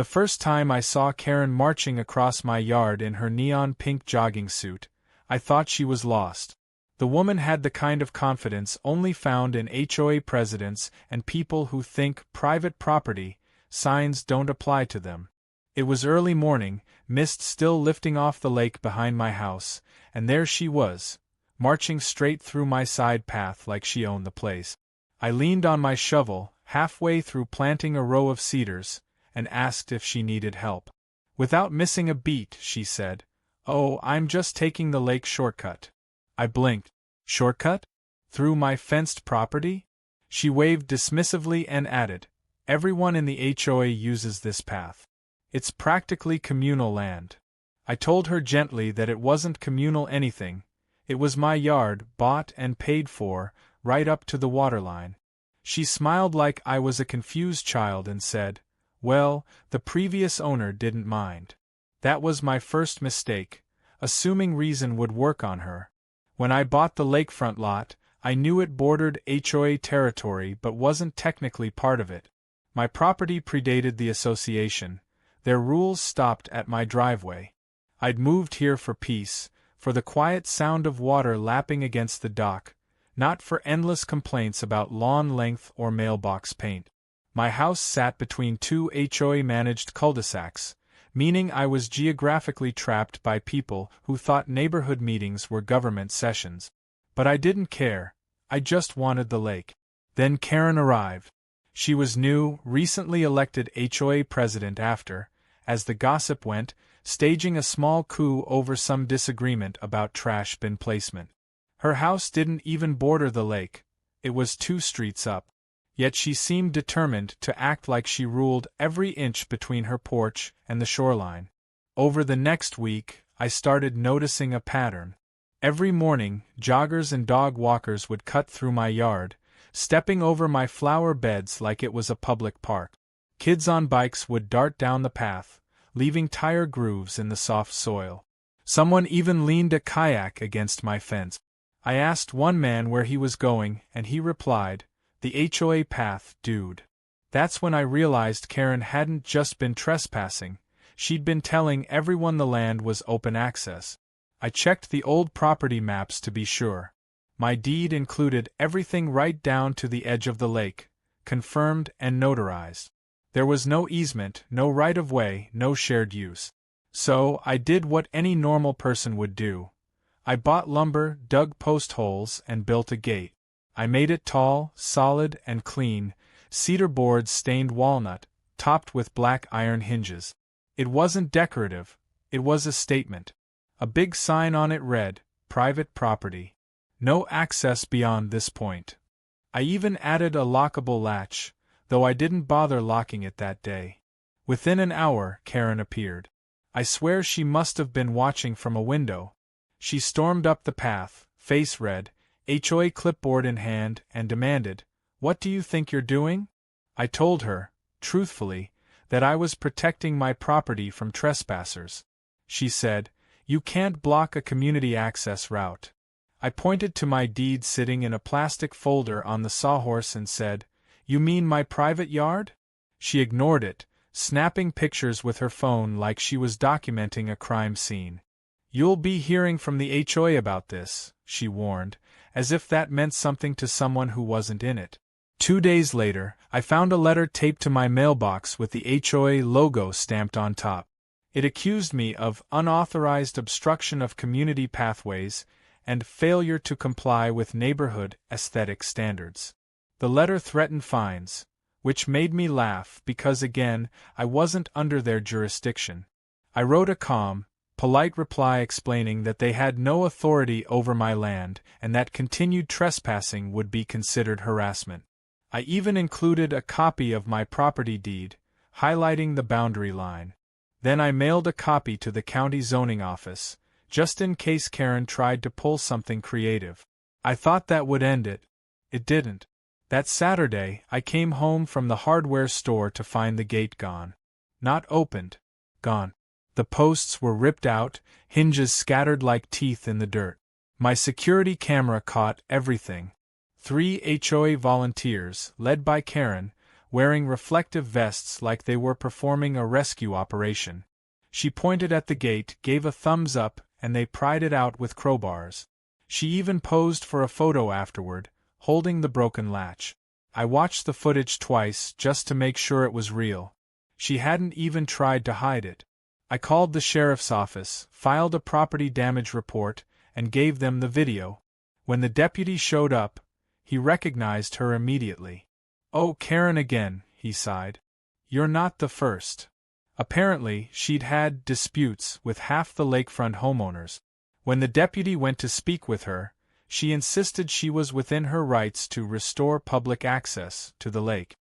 The first time I saw Karen marching across my yard in her neon pink jogging suit, I thought she was lost. The woman had the kind of confidence only found in HOA presidents and people who think private property signs don't apply to them. It was early morning, mist still lifting off the lake behind my house, and there she was, marching straight through my side path like she owned the place. I leaned on my shovel, halfway through planting a row of cedars, and asked if she needed help. Without missing a beat, she said, "Oh, I'm just taking the lake shortcut." I blinked. "Shortcut? Through my fenced property?" She waved dismissively and added, "Everyone in the HOA uses this path. It's practically communal land." I told her gently that it wasn't communal anything. It was my yard, bought and paid for, right up to the waterline. She smiled like I was a confused child and said, "Well, the previous owner didn't mind." That was my first mistake, assuming reason would work on her. When I bought the lakefront lot, I knew it bordered HOA territory but wasn't technically part of it. My property predated the association. Their rules stopped at my driveway. I'd moved here for peace, for the quiet sound of water lapping against the dock, not for endless complaints about lawn length or mailbox paint. My house sat between two HOA-managed cul-de-sacs, meaning I was geographically trapped by people who thought neighborhood meetings were government sessions. But I didn't care, I just wanted the lake. Then Karen arrived. She was new, recently elected HOA president after, as the gossip went, staging a small coup over some disagreement about trash bin placement. Her house didn't even border the lake, it was 2 streets up. Yet she seemed determined to act like she ruled every inch between her porch and the shoreline. Over the next week, I started noticing a pattern. Every morning, joggers and dog walkers would cut through my yard, stepping over my flower beds like it was a public park. Kids on bikes would dart down the path, leaving tire grooves in the soft soil. Someone even leaned a kayak against my fence. I asked one man where he was going, and he replied, "The HOA path, dude." That's when I realized Karen hadn't just been trespassing, she'd been telling everyone the land was open access. I checked the old property maps to be sure. My deed included everything right down to the edge of the lake, confirmed and notarized. There was no easement, no right-of-way, no shared use. So, I did what any normal person would do. I bought lumber, dug post holes, and built a gate. I made it tall, solid, and clean, cedar boards stained walnut, topped with black iron hinges. It wasn't decorative, it was a statement. A big sign on it read, "Private property. No access beyond this point." I even added a lockable latch, though I didn't bother locking it that day. Within an hour, Karen appeared. I swear she must have been watching from a window. She stormed up the path, face red, HOA clipboard in hand, and demanded, "What do you think you're doing?" I told her, truthfully, that I was protecting my property from trespassers. She said, "You can't block a community access route." I pointed to my deed sitting in a plastic folder on the sawhorse and said, "You mean my private yard?" She ignored it, snapping pictures with her phone like she was documenting a crime scene. "You'll be hearing from the HOA about this," she warned, as if that meant something to someone who wasn't in it. 2 days later, I found a letter taped to my mailbox with the HOA logo stamped on top. It accused me of unauthorized obstruction of community pathways and failure to comply with neighborhood aesthetic standards. The letter threatened fines, which made me laugh because again, I wasn't under their jurisdiction. I wrote a calm, polite reply explaining that they had no authority over my land and that continued trespassing would be considered harassment. I even included a copy of my property deed, highlighting the boundary line. Then I mailed a copy to the county zoning office, just in case Karen tried to pull something creative. I thought that would end it. It didn't. That Saturday, I came home from the hardware store to find the gate gone. Not opened. Gone. The posts were ripped out, hinges scattered like teeth in the dirt. My security camera caught everything. 3 HOA volunteers, led by Karen, wearing reflective vests like they were performing a rescue operation. She pointed at the gate, gave a thumbs up, and they pried it out with crowbars. She even posed for a photo afterward, holding the broken latch. I watched the footage twice just to make sure it was real. She hadn't even tried to hide it. I called the sheriff's office, filed a property damage report, and gave them the video. When the deputy showed up, he recognized her immediately. "Oh, Karen again," he sighed. "You're not the first." Apparently, she'd had disputes with half the lakefront homeowners. When the deputy went to speak with her, she insisted she was within her rights to restore public access to the lake.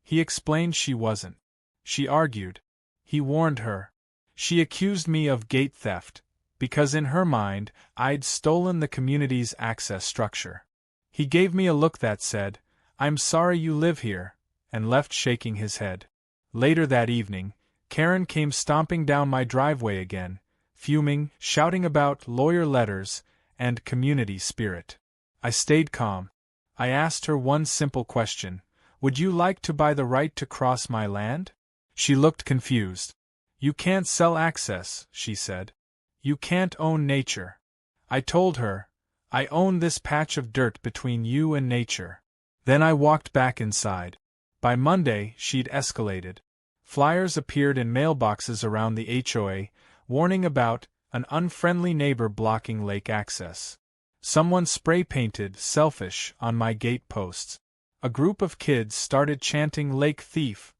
He explained she wasn't. She argued. He warned her. She accused me of gate theft, because in her mind, I'd stolen the community's access structure. He gave me a look that said, "I'm sorry you live here," and left shaking his head. Later that evening, Karen came stomping down my driveway again, fuming, shouting about lawyer letters and community spirit. I stayed calm. I asked her one simple question: "Would you like to buy the right to cross my land?" She looked confused. "You can't sell access," she said. "You can't own nature." I told her, "I own this patch of dirt between you and nature." Then I walked back inside. By Monday, she'd escalated. Flyers appeared in mailboxes around the HOA, warning about an unfriendly neighbor blocking lake access. Someone spray-painted "selfish" on my gate posts. A group of kids started chanting "lake thief"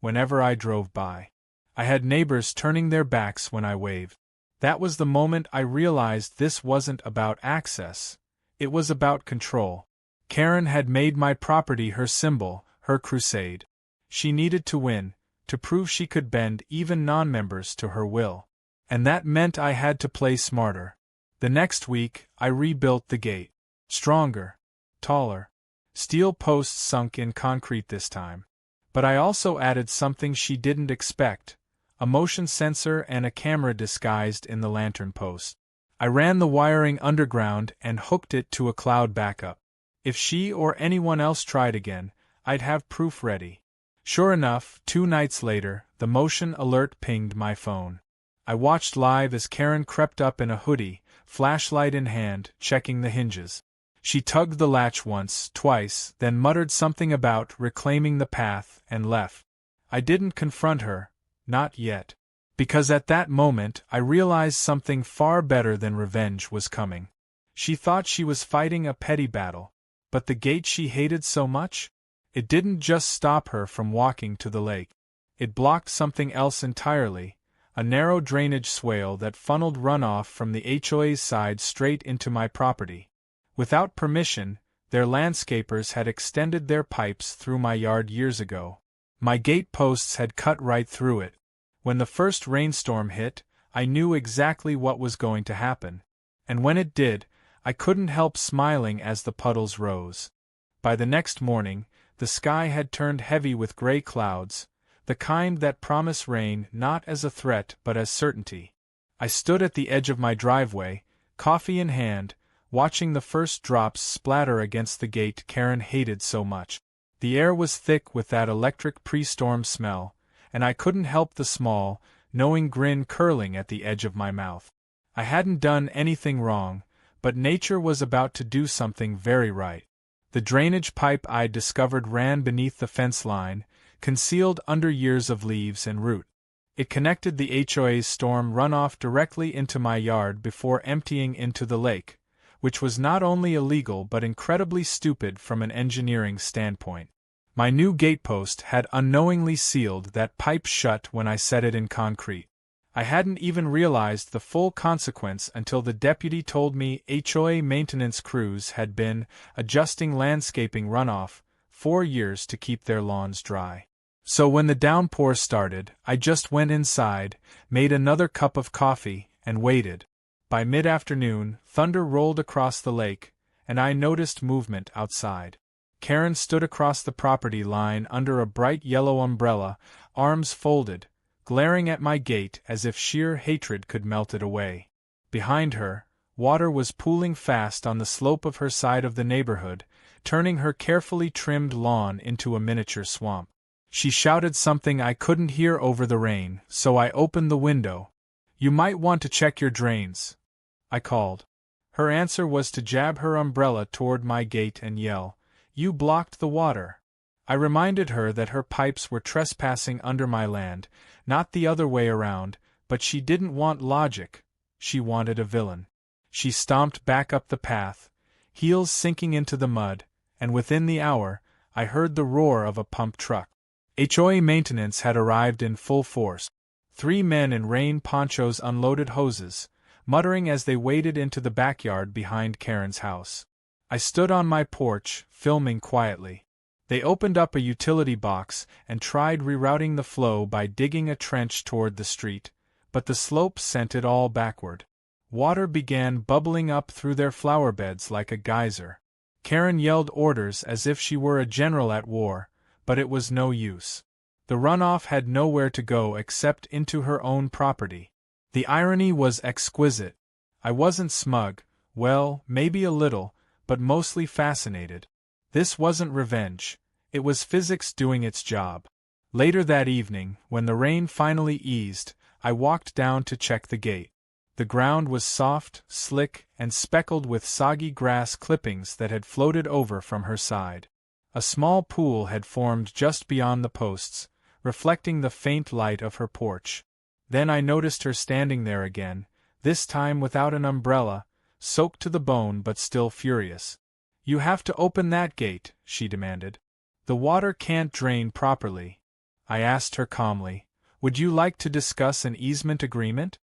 whenever I drove by. I had neighbors turning their backs when I waved. That was the moment I realized this wasn't about access. It was about control. Karen had made my property her symbol, her crusade. She needed to win, to prove she could bend even non-members to her will. And that meant I had to play smarter. The next week, I rebuilt the gate. Stronger. Taller. Steel posts sunk in concrete this time. But I also added something she didn't expect: a motion sensor and a camera disguised in the lantern post. I ran the wiring underground and hooked it to a cloud backup. If she or anyone else tried again, I'd have proof ready. Sure enough, 2 nights later, the motion alert pinged my phone. I watched live as Karen crept up in a hoodie, flashlight in hand, checking the hinges. She tugged the latch once, twice, then muttered something about reclaiming the path and left. I didn't confront her, not yet. Because at that moment I realized something far better than revenge was coming. She thought she was fighting a petty battle, but the gate she hated so much? It didn't just stop her from walking to the lake. It blocked something else entirely: a narrow drainage swale that funneled runoff from the HOA's side straight into my property. Without permission, their landscapers had extended their pipes through my yard years ago. My gate posts had cut right through it. When the first rainstorm hit, I knew exactly what was going to happen. And when it did, I couldn't help smiling as the puddles rose. By the next morning, the sky had turned heavy with gray clouds, the kind that promise rain not as a threat but as certainty. I stood at the edge of my driveway, coffee in hand, watching the first drops splatter against the gate Karen hated so much. The air was thick with that electric pre-storm smell, and I couldn't help the small, knowing grin curling at the edge of my mouth. I hadn't done anything wrong, but nature was about to do something very right. The drainage pipe I'd discovered ran beneath the fence line, concealed under years of leaves and root. It connected the HOA's storm runoff directly into my yard before emptying into the lake, which was not only illegal but incredibly stupid from an engineering standpoint. My new gatepost had unknowingly sealed that pipe shut when I set it in concrete. I hadn't even realized the full consequence until the deputy told me HOA maintenance crews had been adjusting landscaping runoff 4 years to keep their lawns dry. So when the downpour started, I just went inside, made another cup of coffee, and waited. By mid-afternoon, thunder rolled across the lake, and I noticed movement outside. Karen stood across the property line under a bright yellow umbrella, arms folded, glaring at my gate as if sheer hatred could melt it away. Behind her, water was pooling fast on the slope of her side of the neighborhood, turning her carefully trimmed lawn into a miniature swamp. She shouted something I couldn't hear over the rain, so I opened the window. "You might want to check your drains," I called. Her answer was to jab her umbrella toward my gate and yell, "You blocked the water." I reminded her that her pipes were trespassing under my land, not the other way around, but she didn't want logic, she wanted a villain. She stomped back up the path, heels sinking into the mud, and within the hour, I heard the roar of a pump truck. HOA maintenance had arrived in full force. 3 men in rain ponchos unloaded hoses, muttering as they waded into the backyard behind Karen's house. I stood on my porch, filming quietly. They opened up a utility box and tried rerouting the flow by digging a trench toward the street, but the slope sent it all backward. Water began bubbling up through their flower beds like a geyser. Karen yelled orders as if she were a general at war, but it was no use. The runoff had nowhere to go except into her own property. The irony was exquisite. I wasn't smug, well, maybe a little, but mostly fascinated. This wasn't revenge. It was physics doing its job. Later that evening, when the rain finally eased, I walked down to check the gate. The ground was soft, slick, and speckled with soggy grass clippings that had floated over from her side. A small pool had formed just beyond the posts, reflecting the faint light of her porch. Then I noticed her standing there again, this time without an umbrella, soaked to the bone but still furious. "You have to open that gate," she demanded. "The water can't drain properly." I asked her calmly, "Would you like to discuss an easement agreement?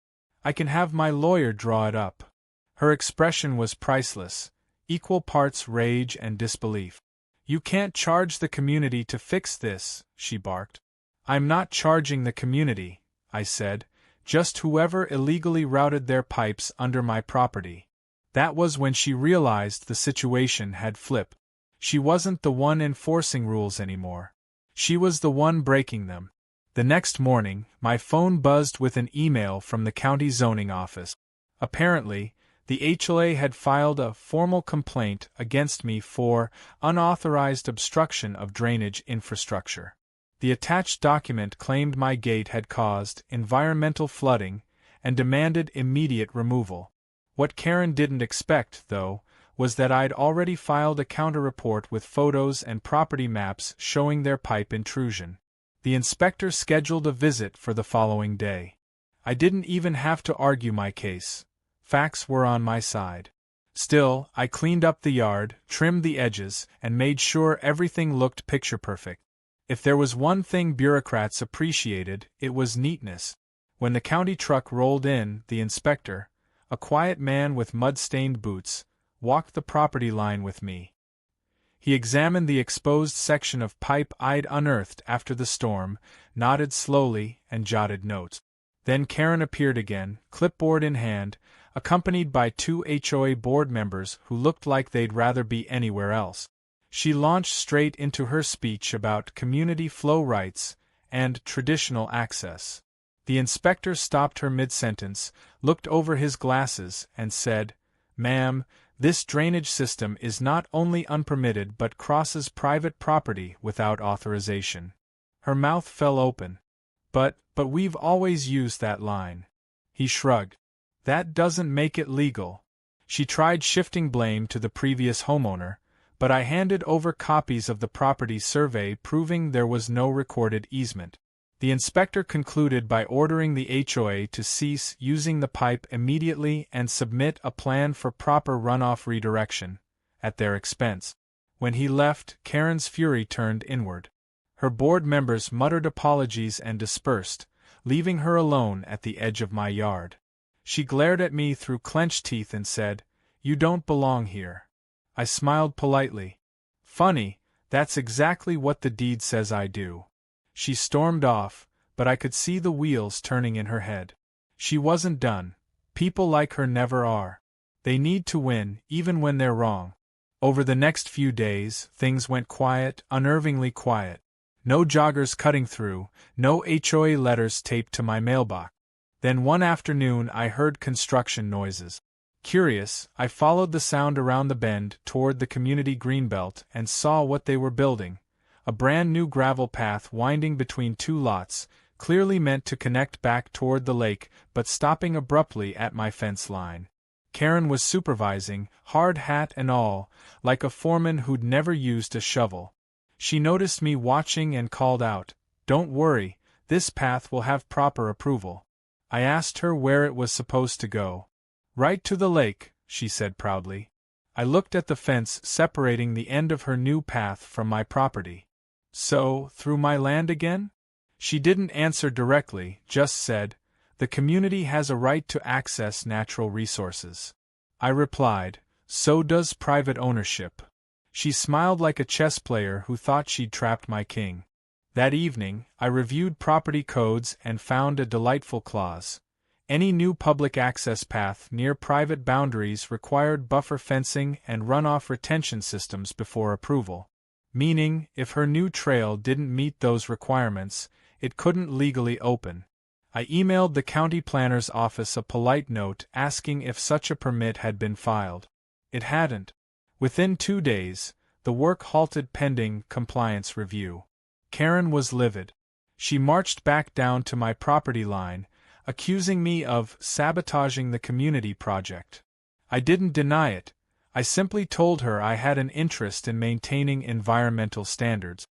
I can have my lawyer draw it up." Her expression was priceless, equal parts rage and disbelief. "You can't charge the community to fix this," she barked. "I'm not charging the community," I said, "just whoever illegally routed their pipes under my property." That was when she realized the situation had flipped. She wasn't the one enforcing rules anymore. She was the one breaking them. The next morning, my phone buzzed with an email from the county zoning office. Apparently, the HOA had filed a formal complaint against me for unauthorized obstruction of drainage infrastructure. The attached document claimed my gate had caused environmental flooding and demanded immediate removal. What Karen didn't expect, though, was that I'd already filed a counter-report with photos and property maps showing their pipe intrusion. The inspector scheduled a visit for the following day. I didn't even have to argue my case. Facts were on my side. Still, I cleaned up the yard, trimmed the edges, and made sure everything looked picture-perfect. If there was one thing bureaucrats appreciated, it was neatness. When the county truck rolled in, the inspector, a quiet man with mud-stained boots, walked the property line with me. He examined the exposed section of pipe I'd unearthed after the storm, nodded slowly, and jotted notes. Then Karen appeared again, clipboard in hand, accompanied by 2 HOA board members who looked like they'd rather be anywhere else. She launched straight into her speech about community flow rights and traditional access. The inspector stopped her mid-sentence, looked over his glasses, and said, "Ma'am, this drainage system is not only unpermitted but crosses private property without authorization." Her mouth fell open. But we've always used that line." He shrugged. "That doesn't make it legal." She tried shifting blame to the previous homeowner, but I handed over copies of the property survey proving there was no recorded easement. The inspector concluded by ordering the HOA to cease using the pipe immediately and submit a plan for proper runoff redirection, at their expense. When he left, Karen's fury turned inward. Her board members muttered apologies and dispersed, leaving her alone at the edge of my yard. She glared at me through clenched teeth and said, "You don't belong here." I smiled politely. "Funny, that's exactly what the deed says I do." She stormed off, but I could see the wheels turning in her head. She wasn't done. People like her never are. They need to win, even when they're wrong. Over the next few days, things went quiet, unnervingly quiet. No joggers cutting through, no HOA letters taped to my mailbox. Then one afternoon I heard construction noises. Curious, I followed the sound around the bend toward the community greenbelt and saw what they were building. a brand new gravel path winding between two lots, clearly meant to connect back toward the lake but stopping abruptly at my fence line. Karen was supervising, hard hat and all, like a foreman who'd never used a shovel. She noticed me watching and called out, "Don't worry, this path will have proper approval." I asked her where it was supposed to go. "Right to the lake," she said proudly. I looked at the fence separating the end of her new path from my property. "So, through my land again?" She didn't answer directly, just said, "The community has a right to access natural resources." I replied, "So does private ownership." She smiled like a chess player who thought she'd trapped my king. That evening, I reviewed property codes and found a delightful clause. Any new public access path near private boundaries required buffer fencing and runoff retention systems before approval. Meaning, if her new trail didn't meet those requirements, it couldn't legally open. I emailed the county planner's office a polite note asking if such a permit had been filed. It hadn't. Within 2 days, the work halted pending compliance review. Karen was livid. She marched back down to my property line, accusing me of sabotaging the community project. I didn't deny it. I simply told her I had an interest in maintaining environmental standards.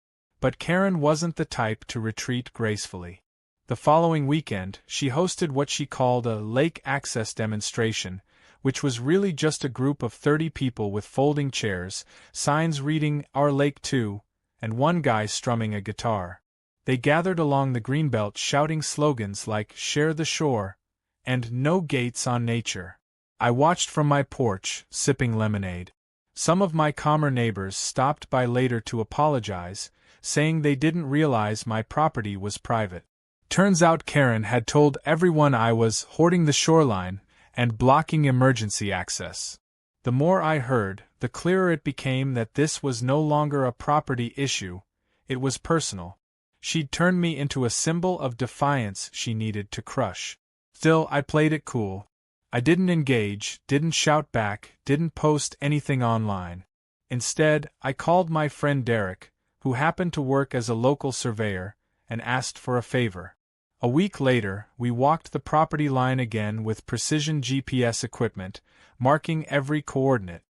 But Karen wasn't the type to retreat gracefully. The following weekend, she hosted what she called a lake access demonstration, which was really just a group of 30 people with folding chairs, signs reading "Our Lake Too," and one guy strumming a guitar. They gathered along the greenbelt shouting slogans like "Share the Shore" and "No Gates on Nature." I watched from my porch, sipping lemonade. Some of my calmer neighbors stopped by later to apologize, saying they didn't realize my property was private. Turns out Karen had told everyone I was hoarding the shoreline and blocking emergency access. The more I heard, the clearer it became that this was no longer a property issue, it was personal. She'd turned me into a symbol of defiance she needed to crush. Still, I played it cool. I didn't engage, didn't shout back, didn't post anything online. Instead, I called my friend Derek, who happened to work as a local surveyor, and asked for a favor. A week later, we walked the property line again with precision GPS equipment, marking every coordinate.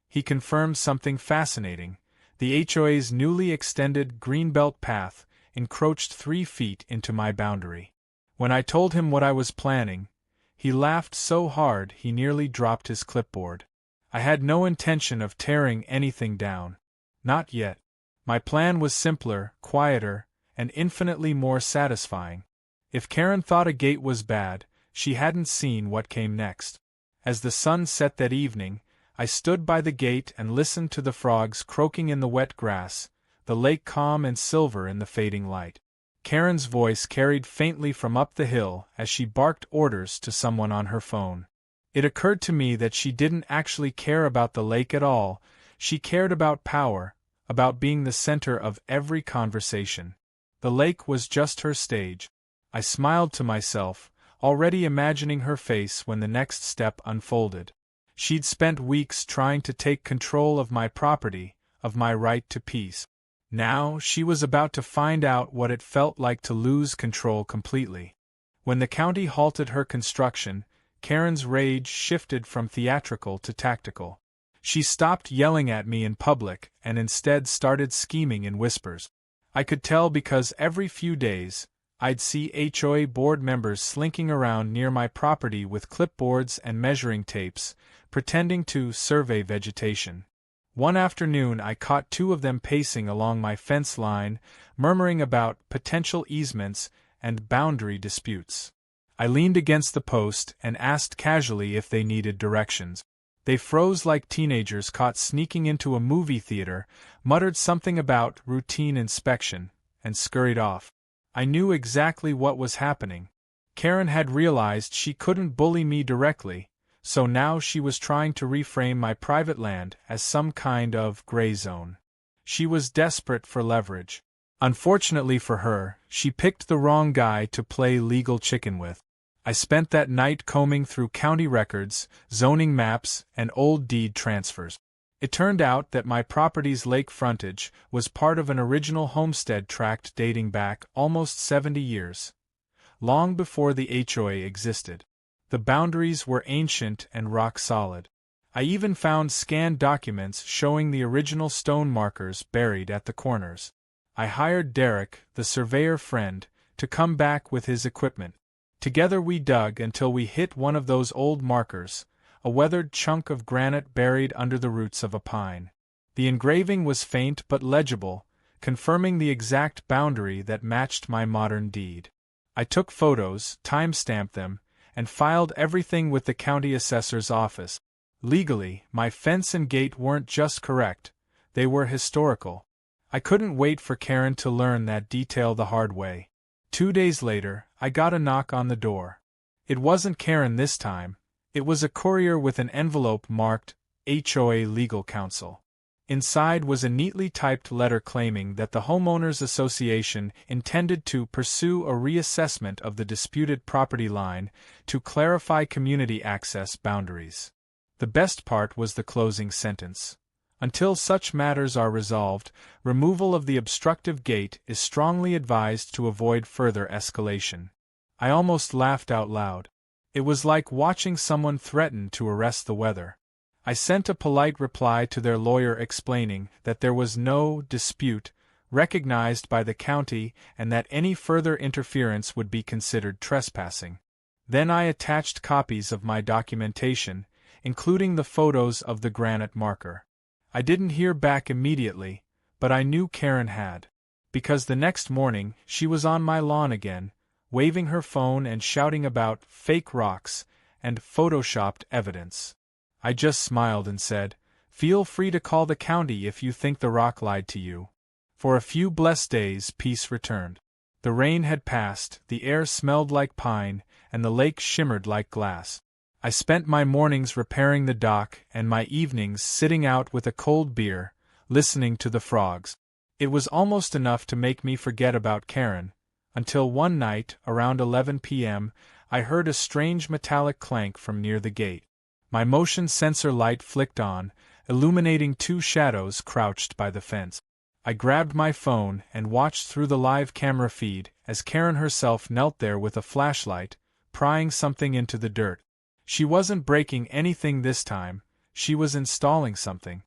He confirmed something fascinating. The HOA's newly extended greenbelt path encroached 3 feet into my boundary. When I told him what I was planning, he laughed so hard he nearly dropped his clipboard. I had no intention of tearing anything down. Not yet. My plan was simpler, quieter, and infinitely more satisfying. If Karen thought a gate was bad, she hadn't seen what came next. As the sun set that evening, I stood by the gate and listened to the frogs croaking in the wet grass, the lake calm and silver in the fading light. Karen's voice carried faintly from up the hill as she barked orders to someone on her phone. It occurred to me that she didn't actually care about the lake at all, she cared about power, about being the center of every conversation. The lake was just her stage. I smiled to myself, already imagining her face when the next step unfolded. She'd spent weeks trying to take control of my property, of my right to peace. Now she was about to find out what it felt like to lose control completely. When the county halted her construction, Karen's rage shifted from theatrical to tactical. She stopped yelling at me in public and instead started scheming in whispers. I could tell because every few days, I'd see HOA board members slinking around near my property with clipboards and measuring tapes, pretending to survey vegetation. One afternoon I caught 2 of them pacing along my fence line, murmuring about potential easements and boundary disputes. I leaned against the post and asked casually if they needed directions. They froze like teenagers caught sneaking into a movie theater, muttered something about routine inspection, and scurried off. I knew exactly what was happening. Karen had realized she couldn't bully me directly, so now she was trying to reframe my private land as some kind of gray zone. She was desperate for leverage. Unfortunately for her, she picked the wrong guy to play legal chicken with. I spent that night combing through county records, zoning maps, and old deed transfers. It turned out that my property's lake frontage was part of an original homestead tract dating back almost 70 years, long before the HOA existed. The boundaries were ancient and rock solid. I even found scanned documents showing the original stone markers buried at the corners. I hired Derek, the surveyor friend, to come back with his equipment. Together we dug until we hit one of those old markers, a weathered chunk of granite buried under the roots of a pine. The engraving was faint but legible, confirming the exact boundary that matched my modern deed. I took photos, time-stamped them, and filed everything with the county assessor's office. Legally, my fence and gate weren't just correct, they were historical. I couldn't wait for Karen to learn that detail the hard way. 2 days later, I got a knock on the door. It wasn't Karen this time. It was a courier with an envelope marked HOA Legal Counsel. Inside was a neatly typed letter claiming that the Homeowners Association intended to pursue a reassessment of the disputed property line to clarify community access boundaries. The best part was the closing sentence. Until such matters are resolved, removal of the obstructive gate is strongly advised to avoid further escalation. I almost laughed out loud. It was like watching someone threaten to arrest the weather. I sent a polite reply to their lawyer explaining that there was no dispute recognized by the county and that any further interference would be considered trespassing. Then I attached copies of my documentation, including the photos of the granite marker. I didn't hear back immediately, but I knew Karen had. Because the next morning, she was on my lawn again, waving her phone and shouting about fake rocks and photoshopped evidence. I just smiled and said, "Feel free to call the county if you think the rock lied to you." For a few blessed days, peace returned. The rain had passed, the air smelled like pine, and the lake shimmered like glass. I spent my mornings repairing the dock and my evenings sitting out with a cold beer, listening to the frogs. It was almost enough to make me forget about Karen, until one night, around 11 p.m., I heard a strange metallic clank from near the gate. My motion sensor light flicked on, illuminating two shadows crouched by the fence. I grabbed my phone and watched through the live camera feed as Karen herself knelt there with a flashlight, prying something into the dirt. She wasn't breaking anything this time, she was installing something.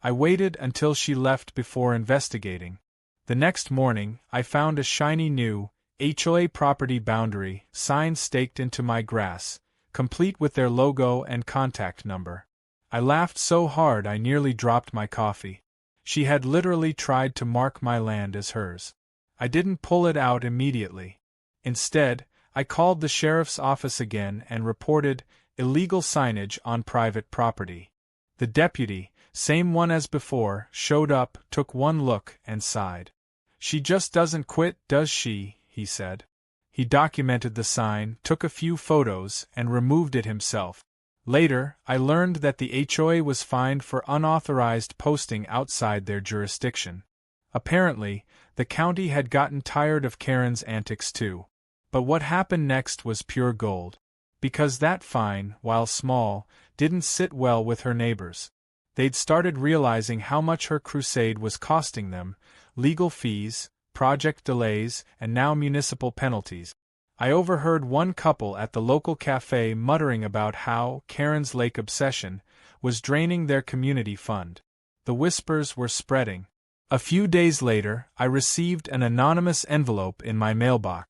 I waited until she left before investigating. The next morning, I found a shiny new HOA property boundary sign staked into my grass, complete with their logo and contact number. I laughed so hard I nearly dropped my coffee. She had literally tried to mark my land as hers. I didn't pull it out immediately. Instead, I called the sheriff's office again and reported illegal signage on private property. The deputy, same one as before, showed up, took one look, and sighed. "She just doesn't quit, does she?" he said. He documented the sign, took a few photos, and removed it himself. Later, I learned that the HOA was fined for unauthorized posting outside their jurisdiction. Apparently, the county had gotten tired of Karen's antics too. But what happened next was pure gold. Because that fine, while small, didn't sit well with her neighbors. They'd started realizing how much her crusade was costing them: legal fees, project delays, and now municipal penalties. I overheard one couple at the local cafe muttering about how Karen's lake obsession was draining their community fund. The whispers were spreading. A few days later, I received an anonymous envelope in my mailbox.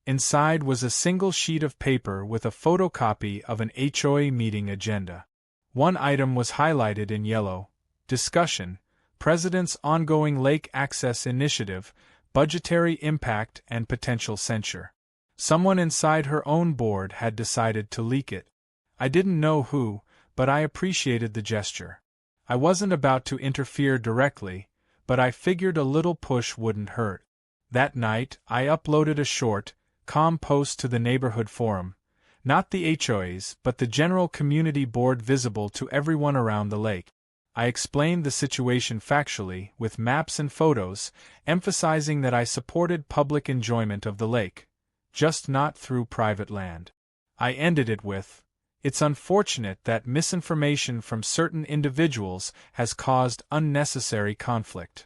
Inside was a single sheet of paper with a photocopy of an HOA meeting agenda. One item was highlighted in yellow: discussion, President's ongoing lake access initiative, budgetary impact and potential censure. Someone inside her own board had decided to leak it. I didn't know who, but I appreciated the gesture. I wasn't about to interfere directly, but I figured a little push wouldn't hurt. That night, I uploaded a short, calm post to the neighborhood forum, not the HOA's but the general community board visible to everyone around the lake. I explained the situation factually, with maps and photos, emphasizing that I supported public enjoyment of the lake, just not through private land. I ended it with, It's unfortunate that misinformation from certain individuals has caused unnecessary conflict.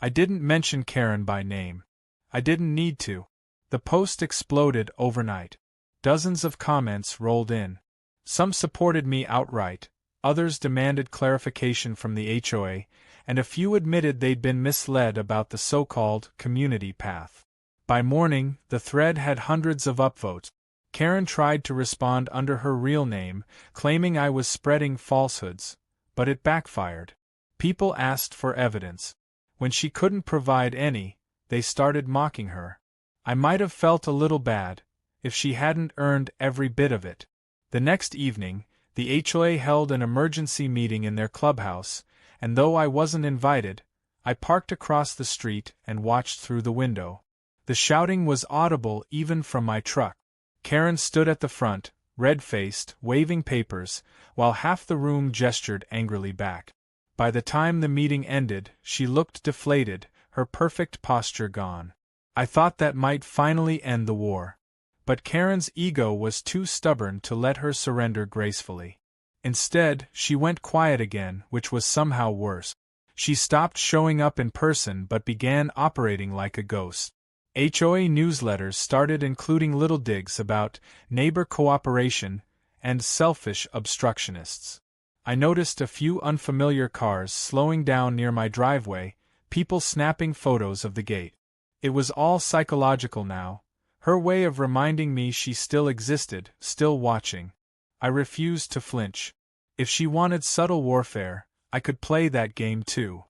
I didn't mention Karen by name. I didn't need to. The post exploded overnight. Dozens of comments rolled in. Some supported me outright, others demanded clarification from the HOA, and a few admitted they'd been misled about the so-called community path. By morning, the thread had hundreds of upvotes. Karen tried to respond under her real name, claiming I was spreading falsehoods, but it backfired. People asked for evidence. When she couldn't provide any, they started mocking her. I might have felt a little bad, if she hadn't earned every bit of it. The next evening, the HOA held an emergency meeting in their clubhouse, and though I wasn't invited, I parked across the street and watched through the window. The shouting was audible even from my truck. Karen stood at the front, red-faced, waving papers, while half the room gestured angrily back. By the time the meeting ended, she looked deflated, her perfect posture gone. I thought that might finally end the war. But Karen's ego was too stubborn to let her surrender gracefully. Instead, she went quiet again, which was somehow worse. She stopped showing up in person but began operating like a ghost. HOA newsletters started including little digs about neighbor cooperation and selfish obstructionists. I noticed a few unfamiliar cars slowing down near my driveway, people snapping photos of the gate. It was all psychological now, her way of reminding me she still existed, still watching. I refused to flinch. If she wanted subtle warfare, I could play that game too.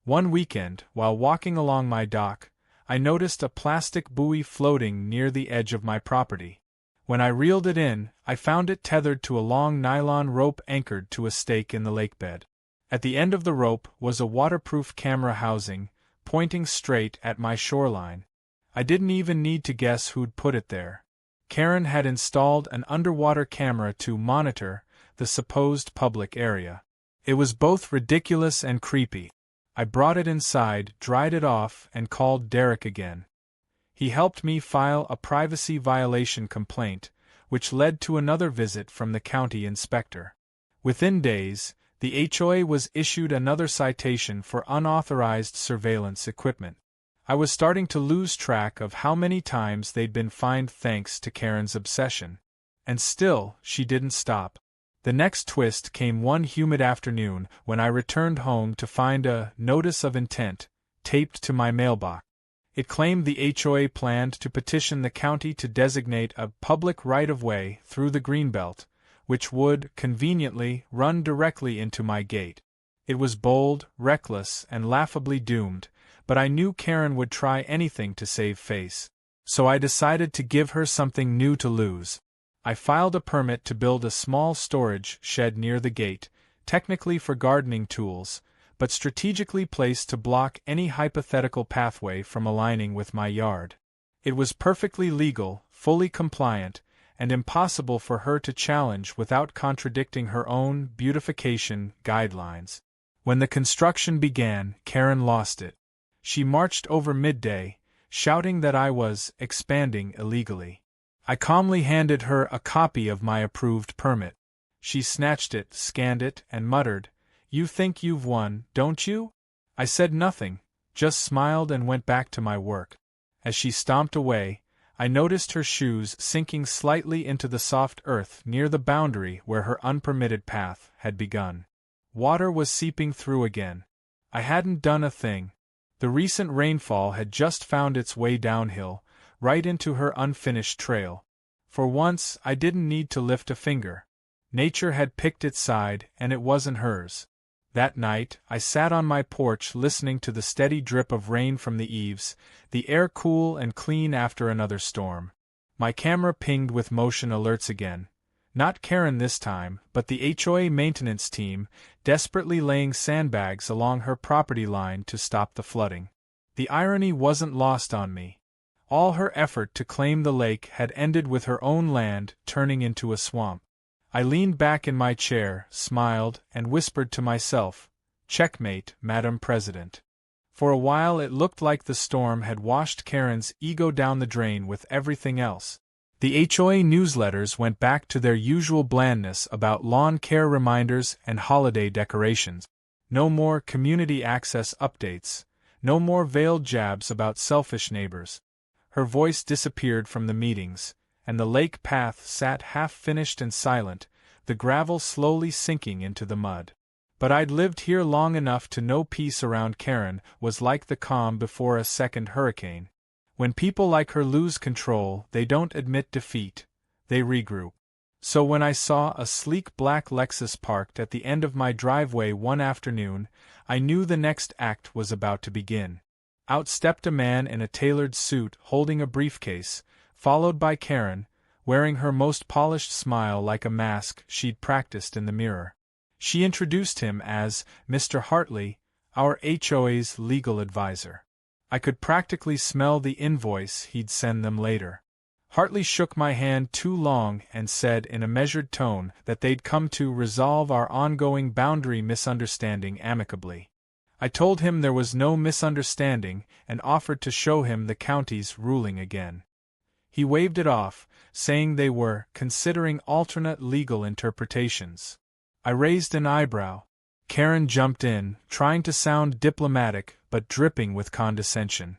One weekend, while walking along my dock, I noticed a plastic buoy floating near the edge of my property. When I reeled it in, I found it tethered to a long nylon rope anchored to a stake in the lakebed. At the end of the rope was a waterproof camera housing, pointing straight at my shoreline. I didn't even need to guess who'd put it there. Karen had installed an underwater camera to monitor the supposed public area. It was both ridiculous and creepy. I brought it inside, dried it off, and called Derek again. He helped me file a privacy violation complaint, which led to another visit from the county inspector. Within days, the HOA was issued another citation for unauthorized surveillance equipment. I was starting to lose track of how many times they'd been fined thanks to Karen's obsession. And still, she didn't stop. The next twist came one humid afternoon when I returned home to find a notice of intent taped to my mailbox. It claimed the HOA planned to petition the county to designate a public right-of-way through the Greenbelt, which would, conveniently, run directly into my gate. It was bold, reckless, and laughably doomed, but I knew Karen would try anything to save face. So I decided to give her something new to lose. I filed a permit to build a small storage shed near the gate, technically for gardening tools, but strategically placed to block any hypothetical pathway from aligning with my yard. It was perfectly legal, fully compliant, and impossible for her to challenge without contradicting her own beautification guidelines. When the construction began, Karen lost it. She marched over midday, shouting that I was expanding illegally. I calmly handed her a copy of my approved permit. She snatched it, scanned it, and muttered, "You think you've won, don't you?" I said nothing, just smiled and went back to my work. As she stomped away, I noticed her shoes sinking slightly into the soft earth near the boundary where her unpermitted path had begun. Water was seeping through again. I hadn't done a thing. The recent rainfall had just found its way downhill, right into her unfinished trail. For once, I didn't need to lift a finger. Nature had picked its side, and it wasn't hers. That night, I sat on my porch listening to the steady drip of rain from the eaves, the air cool and clean after another storm. My camera pinged with motion alerts again. Not Karen this time, but the HOA maintenance team, desperately laying sandbags along her property line to stop the flooding. The irony wasn't lost on me. All her effort to claim the lake had ended with her own land turning into a swamp. I leaned back in my chair, smiled, and whispered to myself, "Checkmate, Madam President." For a while it looked like the storm had washed Karen's ego down the drain with everything else. The HOA newsletters went back to their usual blandness about lawn care reminders and holiday decorations. No more community access updates, no more veiled jabs about selfish neighbors. Her voice disappeared from the meetings, and the lake path sat half-finished and silent, the gravel slowly sinking into the mud. But I'd lived here long enough to know peace around Karen was like the calm before a second hurricane. When people like her lose control, they don't admit defeat, they regroup. So when I saw a sleek black Lexus parked at the end of my driveway one afternoon, I knew the next act was about to begin. Out stepped a man in a tailored suit holding a briefcase, followed by Karen, wearing her most polished smile like a mask she'd practiced in the mirror. She introduced him as Mr. Hartley, our HOA's legal advisor. I could practically smell the invoice he'd send them later. Hartley shook my hand too long and said in a measured tone that they'd come to resolve our ongoing boundary misunderstanding amicably. I told him there was no misunderstanding and offered to show him the county's ruling again. He waved it off, saying they were considering alternate legal interpretations. I raised an eyebrow. Karen jumped in, trying to sound diplomatic but dripping with condescension.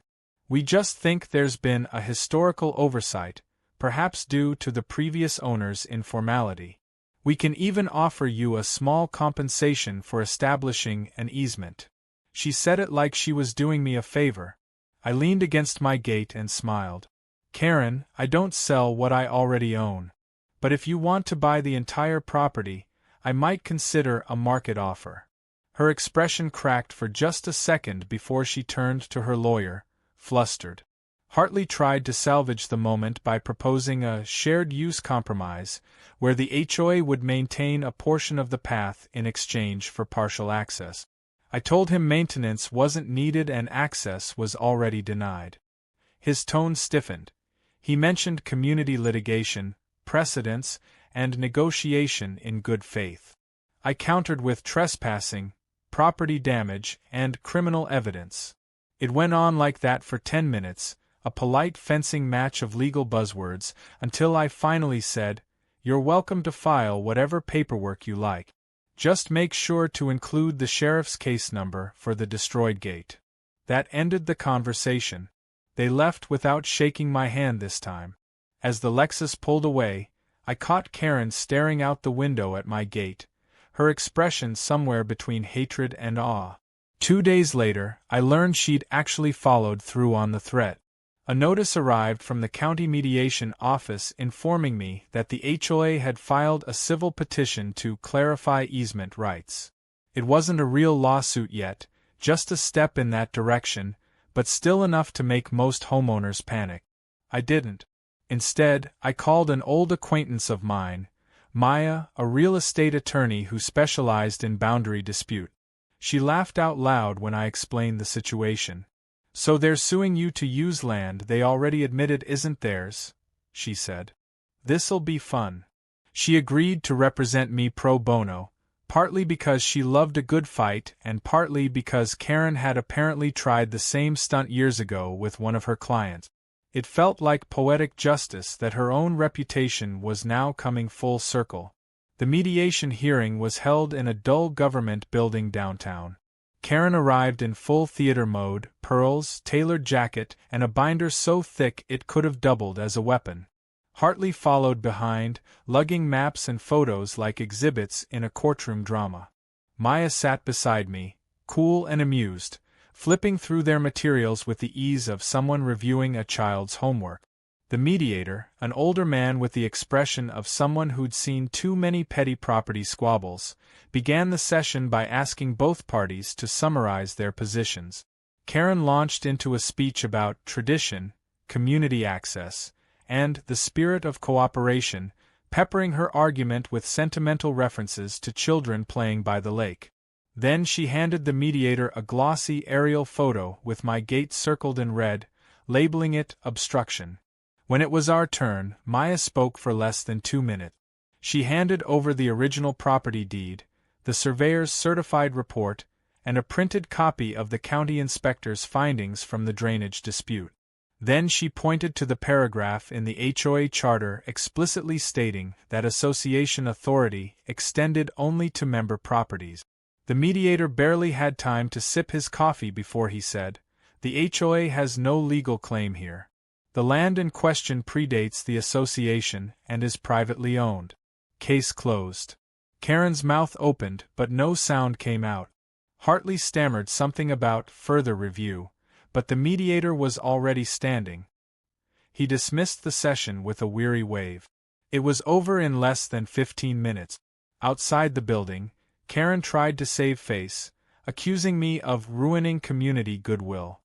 We just think there's been a historical oversight, perhaps due to the previous owner's informality. We can even offer you a small compensation for establishing an easement. She said it like she was doing me a favor. I leaned against my gate and smiled. Karen, I don't sell what I already own. But if you want to buy the entire property, I might consider a market offer. Her expression cracked for just a second before she turned to her lawyer, flustered. Hartley tried to salvage the moment by proposing a shared-use compromise, where the HOA would maintain a portion of the path in exchange for partial access. I told him maintenance wasn't needed and access was already denied. His tone stiffened. He mentioned community litigation, precedents, and negotiation in good faith. I countered with trespassing, property damage, and criminal evidence. It went on like that for 10 minutes, a polite fencing match of legal buzzwords, until I finally said, "You're welcome to file whatever paperwork you like. Just make sure to include the sheriff's case number for the destroyed gate." That ended the conversation. They left without shaking my hand this time. As the Lexus pulled away, I caught Karen staring out the window at my gate, her expression somewhere between hatred and awe. 2 days later, I learned she'd actually followed through on the threat. A notice arrived from the county mediation office informing me that the HOA had filed a civil petition to clarify easement rights. It wasn't a real lawsuit yet, just a step in that direction, but still enough to make most homeowners panic. I didn't. Instead, I called an old acquaintance of mine, Maya, a real estate attorney who specialized in boundary dispute. She laughed out loud when I explained the situation. "So they're suing you to use land they already admitted isn't theirs," she said. "This'll be fun." She agreed to represent me pro bono, partly because she loved a good fight and partly because Karen had apparently tried the same stunt years ago with one of her clients. It felt like poetic justice that her own reputation was now coming full circle. The mediation hearing was held in a dull government building downtown. Karen arrived in full theater mode, pearls, tailored jacket, and a binder so thick it could have doubled as a weapon. Hartley followed behind, lugging maps and photos like exhibits in a courtroom drama. Maya sat beside me, cool and amused, flipping through their materials with the ease of someone reviewing a child's homework. The mediator, an older man with the expression of someone who'd seen too many petty property squabbles, began the session by asking both parties to summarize their positions. Karen launched into a speech about tradition, community access, and the spirit of cooperation, peppering her argument with sentimental references to children playing by the lake. Then she handed the mediator a glossy aerial photo with my gate circled in red, labeling it obstruction. When it was our turn, Maya spoke for less than 2 minutes. She handed over the original property deed, the surveyor's certified report, and a printed copy of the county inspector's findings from the drainage dispute. Then she pointed to the paragraph in the HOA charter explicitly stating that association authority extended only to member properties. The mediator barely had time to sip his coffee before he said, "The HOA has no legal claim here. The land in question predates the association and is privately owned. Case closed." Karen's mouth opened, but no sound came out. Hartley stammered something about further review, but the mediator was already standing. He dismissed the session with a weary wave. It was over in less than 15 minutes. Outside the building, Karen tried to save face, accusing me of ruining community goodwill.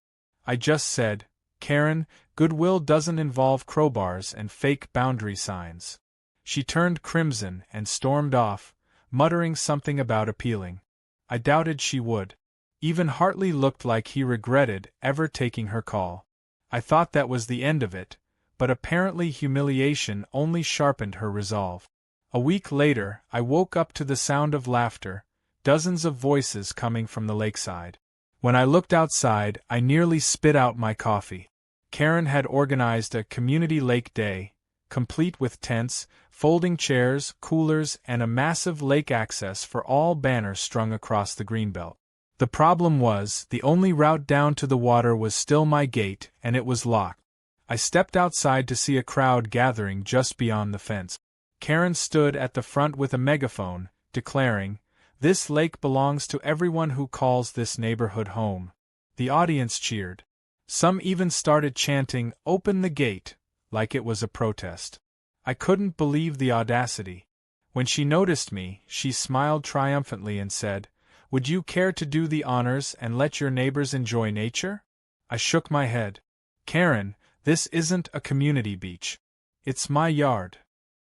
I just said, "Karen, goodwill doesn't involve crowbars and fake boundary signs." She turned crimson and stormed off, muttering something about appealing. I doubted she would. Even Hartley looked like he regretted ever taking her call. I thought that was the end of it, but apparently humiliation only sharpened her resolve. A week later, I woke up to the sound of laughter, dozens of voices coming from the lakeside. When I looked outside, I nearly spit out my coffee. Karen had organized a community lake day, complete with tents, folding chairs, coolers, and a massive lake access for all banners strung across the greenbelt. The problem was, the only route down to the water was still my gate, and it was locked. I stepped outside to see a crowd gathering just beyond the fence. Karen stood at the front with a megaphone, declaring, "This lake belongs to everyone who calls this neighborhood home." The audience cheered. Some even started chanting, "Open the gate," like it was a protest. I couldn't believe the audacity. When she noticed me, she smiled triumphantly and said, "Would you care to do the honors and let your neighbors enjoy nature?" I shook my head. "Karen, this isn't a community beach. It's my yard."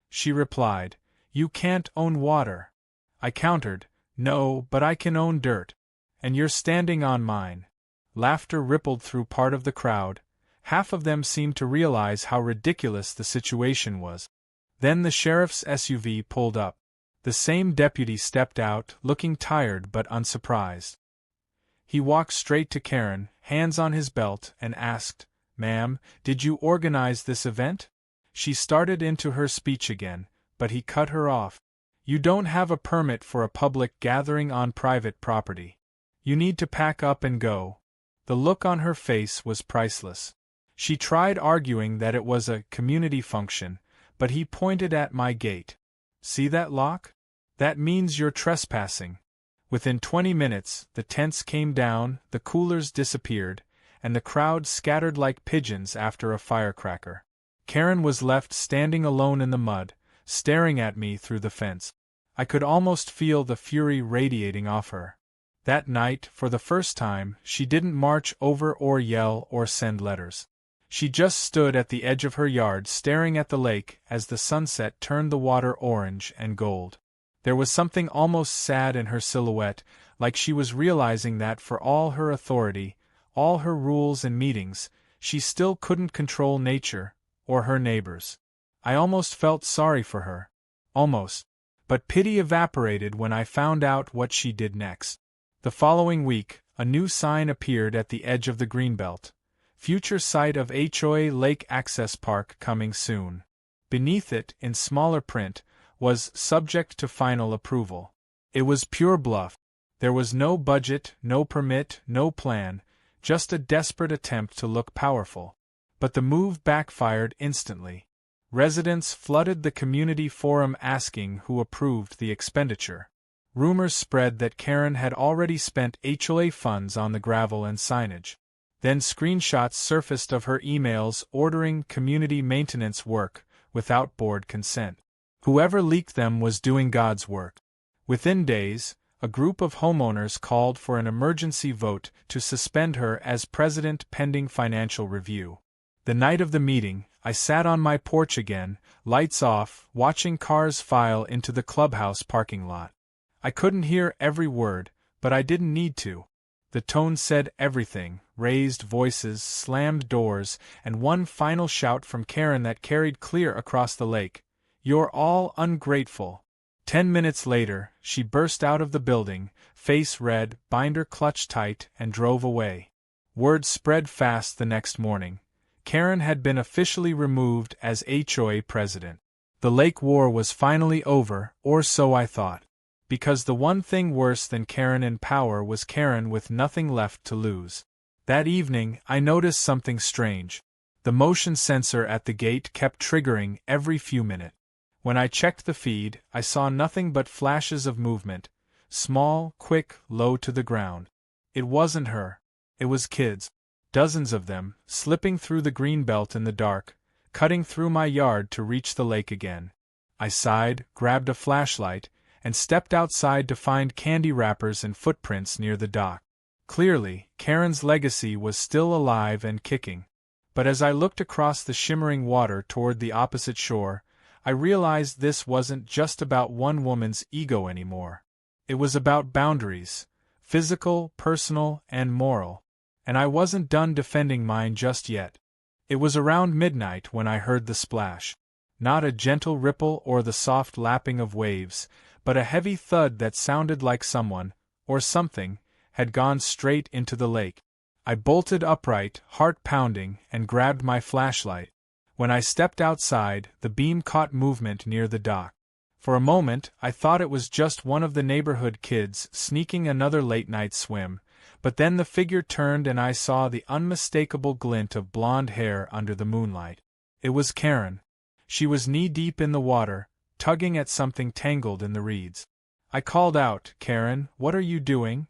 She replied, "You can't own water." I countered, "No, but I can own dirt. And you're standing on mine." Laughter rippled through part of the crowd. Half of them seemed to realize how ridiculous the situation was. Then the sheriff's SUV pulled up. The same deputy stepped out, looking tired but unsurprised. He walked straight to Karen, hands on his belt, and asked, "Ma'am, did you organize this event?" She started into her speech again, but he cut her off. "You don't have a permit for a public gathering on private property. You need to pack up and go." The look on her face was priceless. She tried arguing that it was a community function, but he pointed at my gate. "See that lock? That means you're trespassing." Within 20 minutes, the tents came down, the coolers disappeared, and the crowd scattered like pigeons after a firecracker. Karen was left standing alone in the mud, staring at me through the fence. I could almost feel the fury radiating off her. That night, for the first time, she didn't march over or yell or send letters. She just stood at the edge of her yard staring at the lake as the sunset turned the water orange and gold. There was something almost sad in her silhouette, like she was realizing that for all her authority, all her rules and meetings, she still couldn't control nature, or her neighbors. I almost felt sorry for her. Almost. But pity evaporated when I found out what she did next. The following week, a new sign appeared at the edge of the greenbelt. "Future site of HOA Lake Access Park coming soon." Beneath it, in smaller print, was "subject to final approval." It was pure bluff. There was no budget, no permit, no plan, just a desperate attempt to look powerful. But the move backfired instantly. Residents flooded the community forum asking who approved the expenditure. Rumors spread that Karen had already spent HOA funds on the gravel and signage. Then screenshots surfaced of her emails ordering community maintenance work without board consent. Whoever leaked them was doing God's work. Within days, a group of homeowners called for an emergency vote to suspend her as president pending financial review. The night of the meeting, I sat on my porch again, lights off, watching cars file into the clubhouse parking lot. I couldn't hear every word, but I didn't need to. The tone said everything: raised voices, slammed doors, and one final shout from Karen that carried clear across the lake. "You're all ungrateful." 10 minutes later, she burst out of the building, face red, binder clutched tight, and drove away. Word spread fast the next morning. Karen had been officially removed as HOA president. The lake war was finally over, or so I thought. Because the one thing worse than Karen in power was Karen with nothing left to lose. That evening, I noticed something strange. The motion sensor at the gate kept triggering every few minutes. When I checked the feed, I saw nothing but flashes of movement, small, quick, low to the ground. It wasn't her. It was kids. Dozens of them, slipping through the greenbelt in the dark, cutting through my yard to reach the lake again. I sighed, grabbed a flashlight, and stepped outside to find candy wrappers and footprints near the dock. Clearly, Karen's legacy was still alive and kicking. But as I looked across the shimmering water toward the opposite shore, I realized this wasn't just about one woman's ego anymore. It was about boundaries, physical, personal, and moral. And I wasn't done defending mine just yet. It was around midnight when I heard the splash. Not a gentle ripple or the soft lapping of waves, but a heavy thud that sounded like someone, or something, had gone straight into the lake. I bolted upright, heart pounding, and grabbed my flashlight. When I stepped outside, the beam caught movement near the dock. For a moment, I thought it was just one of the neighborhood kids sneaking another late-night swim, but then the figure turned and I saw the unmistakable glint of blonde hair under the moonlight. It was Karen. She was knee-deep in the water, tugging at something tangled in the reeds. I called out, "Karen, what are you doing?"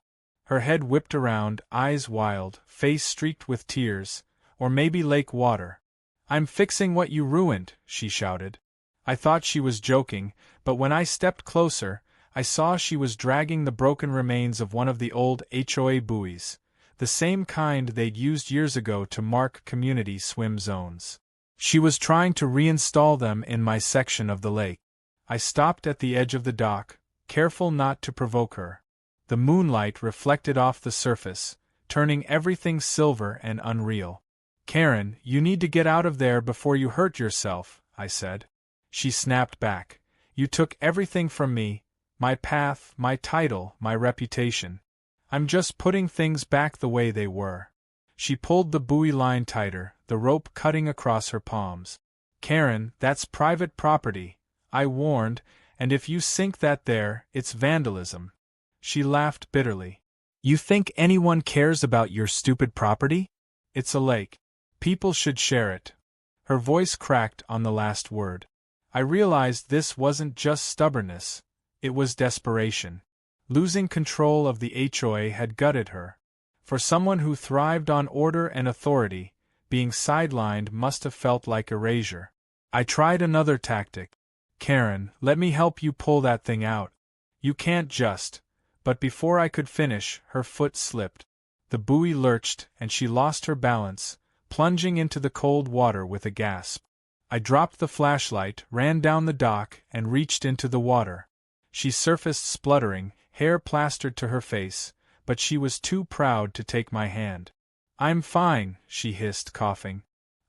Her head whipped around, eyes wild, face streaked with tears, or maybe lake water. "I'm fixing what you ruined," she shouted. I thought she was joking, but when I stepped closer, I saw she was dragging the broken remains of one of the old HOA buoys, the same kind they'd used years ago to mark community swim zones. She was trying to reinstall them in my section of the lake. I stopped at the edge of the dock, careful not to provoke her. The moonlight reflected off the surface, turning everything silver and unreal. "Karen, you need to get out of there before you hurt yourself," I said. She snapped back. "You took everything from me, my path, my title, my reputation. I'm just putting things back the way they were." She pulled the buoy line tighter, the rope cutting across her palms. "Karen, that's private property," I warned, "and if you sink that there, it's vandalism." She laughed bitterly. "You think anyone cares about your stupid property? It's a lake. People should share it." Her voice cracked on the last word. I realized this wasn't just stubbornness, it was desperation. Losing control of the HOA had gutted her. For someone who thrived on order and authority, being sidelined must have felt like erasure. I tried another tactic. "Karen, let me help you pull that thing out. You can't just..." But before I could finish, her foot slipped. The buoy lurched, and she lost her balance, plunging into the cold water with a gasp. I dropped the flashlight, ran down the dock, and reached into the water. She surfaced spluttering, hair plastered to her face, but she was too proud to take my hand. "I'm fine," she hissed, coughing.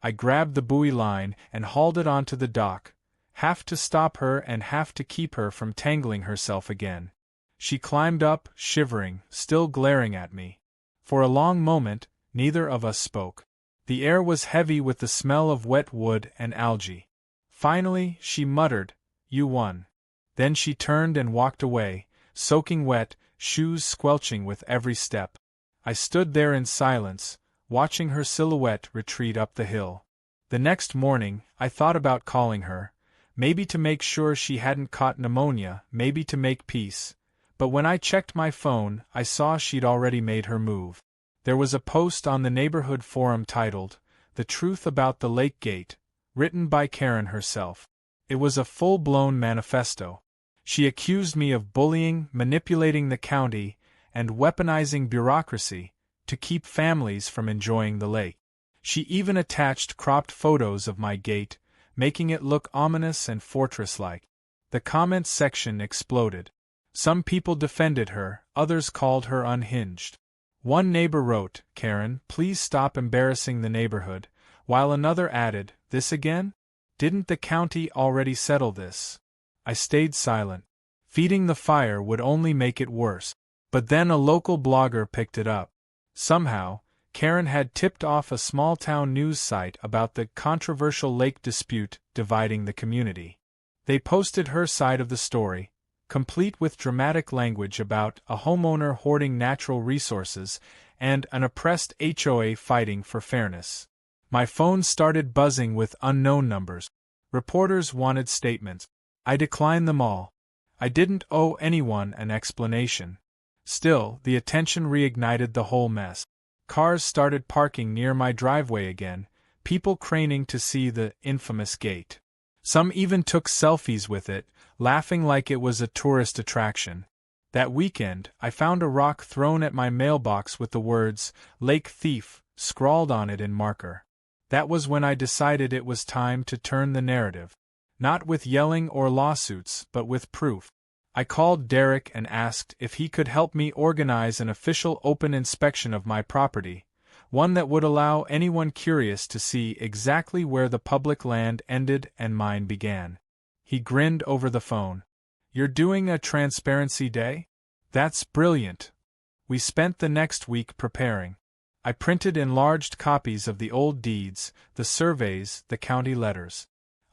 I grabbed the buoy line and hauled it onto the dock, half to stop her and half to keep her from tangling herself again. She climbed up, shivering, still glaring at me. For a long moment, neither of us spoke. The air was heavy with the smell of wet wood and algae. Finally, she muttered, "You won." Then she turned and walked away, soaking wet, shoes squelching with every step. I stood there in silence, watching her silhouette retreat up the hill. The next morning, I thought about calling her, maybe to make sure she hadn't caught pneumonia, maybe to make peace. But when I checked my phone, I saw she'd already made her move. There was a post on the neighborhood forum titled, "The Truth About the Lake Gate," written by Karen herself. It was a full-blown manifesto. She accused me of bullying, manipulating the county, and weaponizing bureaucracy to keep families from enjoying the lake. She even attached cropped photos of my gate, making it look ominous and fortress-like. The comments section exploded. Some people defended her, others called her unhinged. One neighbor wrote, "Karen, please stop embarrassing the neighborhood," while another added, "This again? Didn't the county already settle this?" I stayed silent. Feeding the fire would only make it worse. But then a local blogger picked it up. Somehow, Karen had tipped off a small-town news site about the controversial lake dispute dividing the community. They posted her side of the story, complete with dramatic language about a homeowner hoarding natural resources and an oppressed HOA fighting for fairness. My phone started buzzing with unknown numbers. Reporters wanted statements. I declined them all. I didn't owe anyone an explanation. Still, the attention reignited the whole mess. Cars started parking near my driveway again, people craning to see the infamous gate. Some even took selfies with it, laughing like it was a tourist attraction. That weekend, I found a rock thrown at my mailbox with the words, "Lake Thief," scrawled on it in marker. That was when I decided it was time to turn the narrative. Not with yelling or lawsuits, but with proof. I called Derek and asked if he could help me organize an official open inspection of my property, one that would allow anyone curious to see exactly where the public land ended and mine began. He grinned over the phone. "You're doing a transparency day? That's brilliant." We spent the next week preparing. I printed enlarged copies of the old deeds, the surveys, the county letters.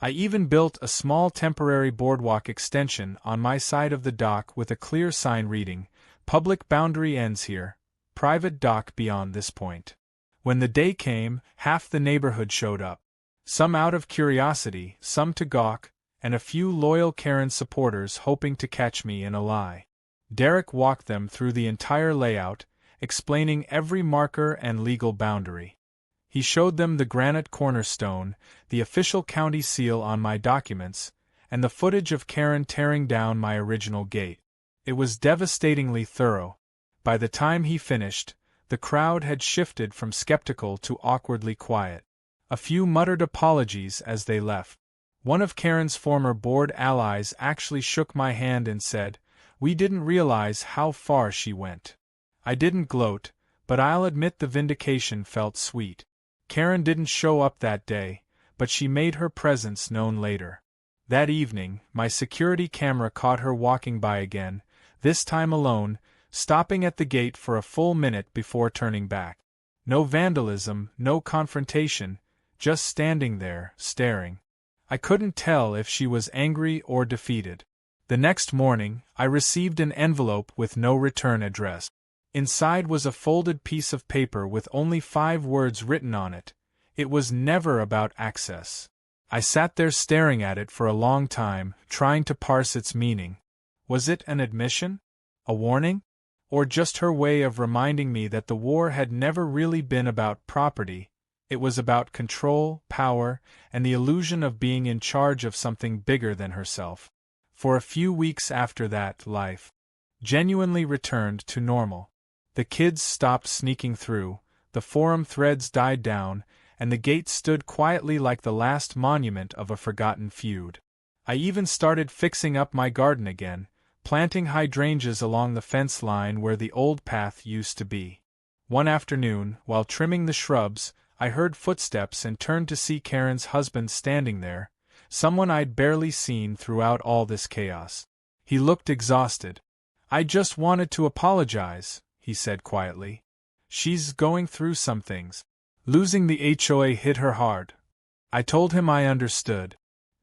I even built a small temporary boardwalk extension on my side of the dock with a clear sign reading, "Public boundary ends here, private dock beyond this point." When the day came, half the neighborhood showed up. Some out of curiosity, some to gawk, and a few loyal Karen supporters hoping to catch me in a lie. Derek walked them through the entire layout, explaining every marker and legal boundary. He showed them the granite cornerstone, the official county seal on my documents, and the footage of Karen tearing down my original gate. It was devastatingly thorough. By the time he finished, the crowd had shifted from skeptical to awkwardly quiet. A few muttered apologies as they left. One of Karen's former board allies actually shook my hand and said, "We didn't realize how far she went." I didn't gloat, but I'll admit the vindication felt sweet. Karen didn't show up that day, but she made her presence known later. That evening, my security camera caught her walking by again, this time alone, stopping at the gate for a full minute before turning back. No vandalism, no confrontation, just standing there, staring. I couldn't tell if she was angry or defeated. The next morning, I received an envelope with no return address. Inside was a folded piece of paper with only 5 words written on it. It was never about access. I sat there staring at it for a long time, trying to parse its meaning. Was it an admission? A warning? Or just her way of reminding me that the war had never really been about property? It was about control, power, and the illusion of being in charge of something bigger than herself. For a few weeks after that, life genuinely returned to normal. The kids stopped sneaking through, the forum threads died down, and the gate stood quietly like the last monument of a forgotten feud. I even started fixing up my garden again, planting hydrangeas along the fence line where the old path used to be. One afternoon, while trimming the shrubs, I heard footsteps and turned to see Karen's husband standing there, someone I'd barely seen throughout all this chaos. He looked exhausted. "I just wanted to apologize," he said quietly. "She's going through some things. Losing the HOA hit her hard." I told him I understood.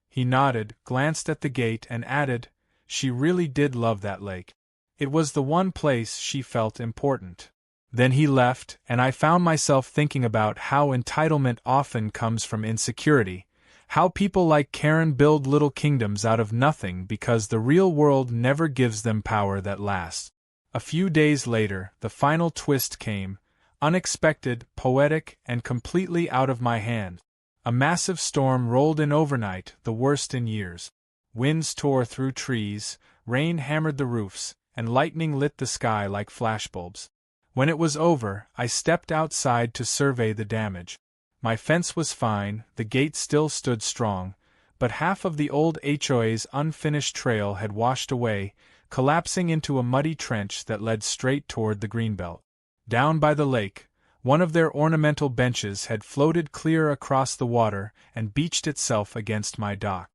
He nodded, glanced at the gate, and added, "She really did love that lake. It was the one place she felt important." Then he left, and I found myself thinking about how entitlement often comes from insecurity, how people like Karen build little kingdoms out of nothing because the real world never gives them power that lasts. A few days later, the final twist came, unexpected, poetic, and completely out of my hand. A massive storm rolled in overnight, the worst in years. Winds tore through trees, rain hammered the roofs, and lightning lit the sky like flashbulbs. When it was over, I stepped outside to survey the damage. My fence was fine, the gate still stood strong, but half of the old HOA's unfinished trail had washed away, collapsing into a muddy trench that led straight toward the greenbelt. Down by the lake, one of their ornamental benches had floated clear across the water and beached itself against my dock.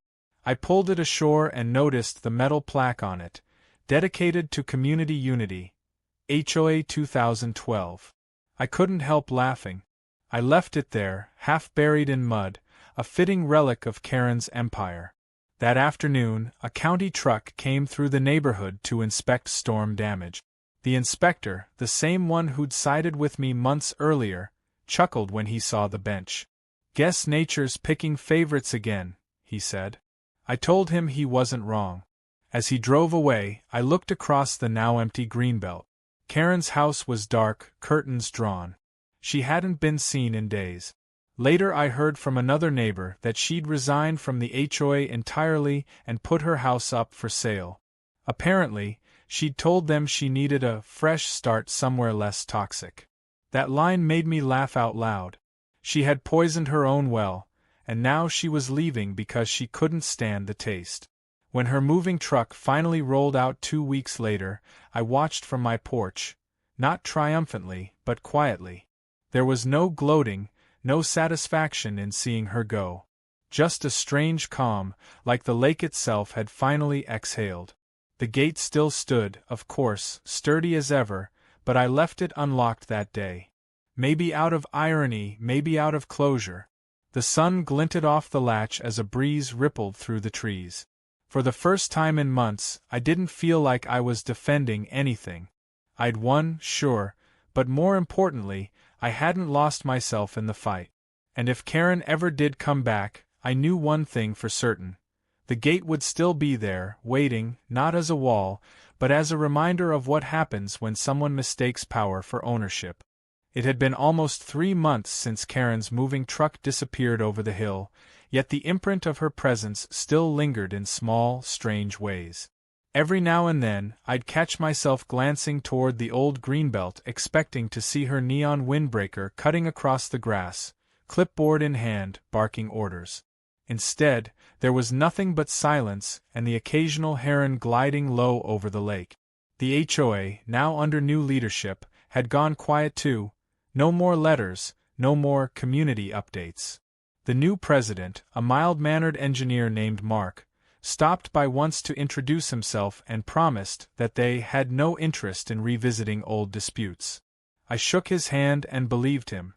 I pulled it ashore and noticed the metal plaque on it, dedicated to community unity, HOA 2012. I couldn't help laughing. I left it there, half buried in mud, a fitting relic of Karen's empire. That afternoon, a county truck came through the neighborhood to inspect storm damage. The inspector, the same one who'd sided with me months earlier, chuckled when he saw the bench. "Guess nature's picking favorites again," he said. I told him he wasn't wrong. As he drove away, I looked across the now empty greenbelt. Karen's house was dark, curtains drawn. She hadn't been seen in days. Later I heard from another neighbor that she'd resigned from the HOA entirely and put her house up for sale. Apparently, she'd told them she needed a fresh start somewhere less toxic. That line made me laugh out loud. She had poisoned her own well, and now she was leaving because she couldn't stand the taste. When her moving truck finally rolled out 2 weeks later, I watched from my porch, not triumphantly, but quietly. There was no gloating, no satisfaction in seeing her go. Just a strange calm, like the lake itself had finally exhaled. The gate still stood, of course, sturdy as ever, but I left it unlocked that day. Maybe out of irony, maybe out of closure. The sun glinted off the latch as a breeze rippled through the trees. For the first time in months, I didn't feel like I was defending anything. I'd won, sure, but more importantly, I hadn't lost myself in the fight. And if Karen ever did come back, I knew one thing for certain. The gate would still be there, waiting, not as a wall, but as a reminder of what happens when someone mistakes power for ownership. It had been almost 3 months since Karen's moving truck disappeared over the hill, yet the imprint of her presence still lingered in small, strange ways. Every now and then, I'd catch myself glancing toward the old greenbelt, expecting to see her neon windbreaker cutting across the grass, clipboard in hand, barking orders. Instead, there was nothing but silence and the occasional heron gliding low over the lake. The HOA, now under new leadership, had gone quiet too. No more letters, no more community updates. The new president, a mild-mannered engineer named Mark, stopped by once to introduce himself and promised that they had no interest in revisiting old disputes. I shook his hand and believed him.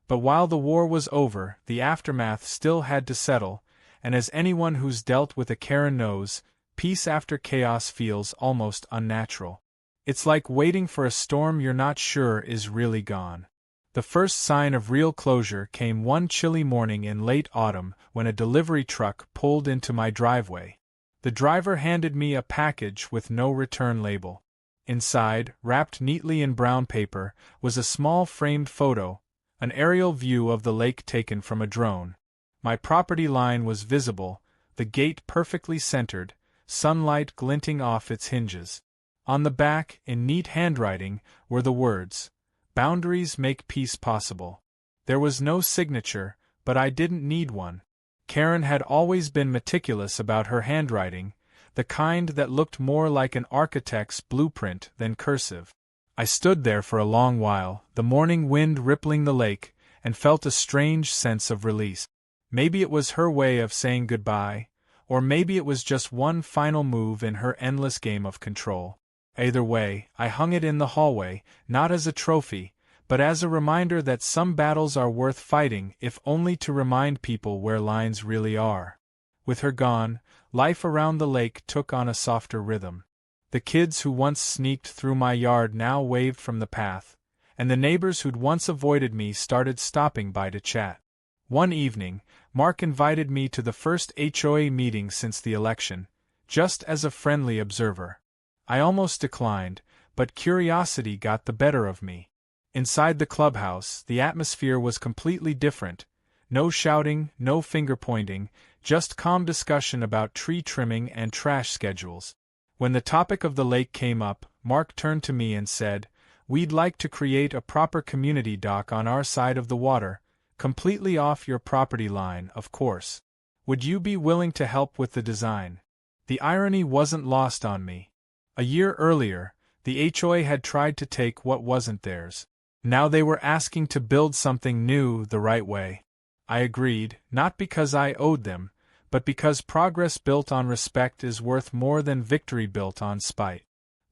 But while the war was over, the aftermath still had to settle, and as anyone who's dealt with a Karen knows, peace after chaos feels almost unnatural. It's like waiting for a storm you're not sure is really gone. The first sign of real closure came one chilly morning in late autumn when a delivery truck pulled into my driveway. The driver handed me a package with no return label. Inside, wrapped neatly in brown paper, was a small framed photo, an aerial view of the lake taken from a drone. My property line was visible, the gate perfectly centered, sunlight glinting off its hinges. On the back, in neat handwriting, were the words, "Boundaries make peace possible." There was no signature, but I didn't need one. Karen had always been meticulous about her handwriting, the kind that looked more like an architect's blueprint than cursive. I stood there for a long while, the morning wind rippling the lake, and felt a strange sense of release. Maybe it was her way of saying goodbye, or maybe it was just one final move in her endless game of control. Either way, I hung it in the hallway, not as a trophy, but as a reminder that some battles are worth fighting if only to remind people where lines really are. With her gone, life around the lake took on a softer rhythm. The kids who once sneaked through my yard now waved from the path, and the neighbors who'd once avoided me started stopping by to chat. One evening, Mark invited me to the first HOA meeting since the election, just as a friendly observer. I almost declined, but curiosity got the better of me. Inside the clubhouse, the atmosphere was completely different. No shouting, no finger-pointing, just calm discussion about tree trimming and trash schedules. When the topic of the lake came up, Mark turned to me and said, "We'd like to create a proper community dock on our side of the water, completely off your property line, of course. Would you be willing to help with the design?" The irony wasn't lost on me. A year earlier, the HOA had tried to take what wasn't theirs. Now they were asking to build something new the right way. I agreed, not because I owed them, but because progress built on respect is worth more than victory built on spite.